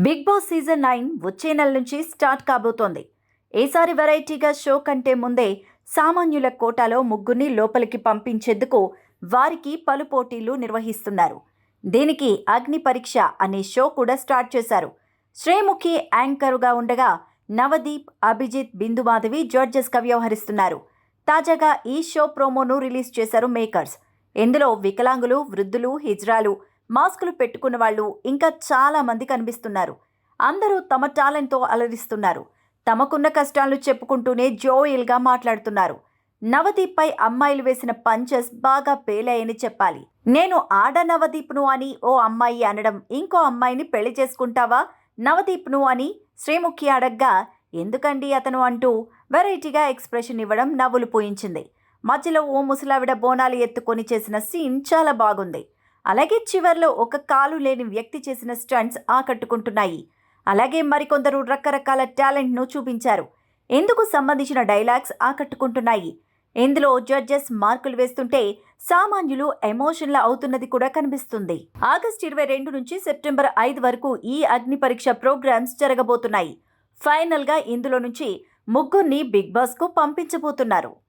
Big boss season 9 వచ్చే నెల నుంచి స్టార్ట్ కాబోతోంది. ఈసారి వెరైటీగా షో కంటే ముందే సామాన్యుల కోటాలో ముగ్గురిని లోపలికి పంపించేందుకు వారికి పలు పోటీలు నిర్వహిస్తున్నారు. దీనికి అగ్ని పరీక్ష అనే షో కూడా స్టార్ట్ చేశారు. శ్రీముఖి యాంకర్గా ఉండగా నవదీప్, అభిజిత్, బిందు మాధవి జడ్జెస్గా వ్యవహరిస్తున్నారు. తాజాగా ఈ షో ప్రోమోను రిలీజ్ చేశారు మేకర్స్. ఇందులో వికలాంగులు, వృద్ధులు, హిజ్రాలు, మాస్కులు పెట్టుకున్న వాళ్ళు ఇంకా చాలా మంది కనిపిస్తున్నారు. అందరూ తమ టాలెంట్తో అలరిస్తున్నారు. తమకున్న కష్టాలను చెప్పుకుంటూనే జోయల్గా మాట్లాడుతున్నారు. నవదీప్పై అమ్మాయిలు వేసిన పంచెస్ బాగా పేలాయని చెప్పాలి. నేను ఆడ నవదీప్ను అని ఓ అమ్మాయి అనడం, ఇంకో అమ్మాయిని పెళ్లి చేసుకుంటావా నవదీప్ను అని శ్రీముఖి అడగ్గా ఎందుకండి అతను అంటూ వెరైటీగా ఎక్స్ప్రెషన్ ఇవ్వడం నవ్వులు పూయించింది. మధ్యలో ఓ ముసలావిడ బోనాలు ఎత్తుకొని చేసిన సీన్ చాలా బాగుంది. అలాగే చివర్లో ఒక కాలు లేని వ్యక్తి చేసిన స్టంట్స్ ఆకట్టుకుంటున్నాయి. అలాగే మరికొందరు రకరకాల టాలెంట్ను చూపించారు. ఇందుకు సంబంధించిన డైలాగ్స్ ఆకట్టుకుంటున్నాయి. ఇందులో జడ్జెస్ మార్కులు వేస్తుంటే సామాన్యులు ఎమోషనల్ అవుతున్నది కూడా కనిపిస్తుంది. ఆగస్టు 22 నుంచి సెప్టెంబర్ 5 వరకు ఈ అగ్ని పరీక్ష ప్రోగ్రామ్స్ జరగబోతున్నాయి. ఫైనల్గా ఇందులో నుంచి ముగ్గురిని బిగ్ బాస్కు పంపించబోతున్నారు.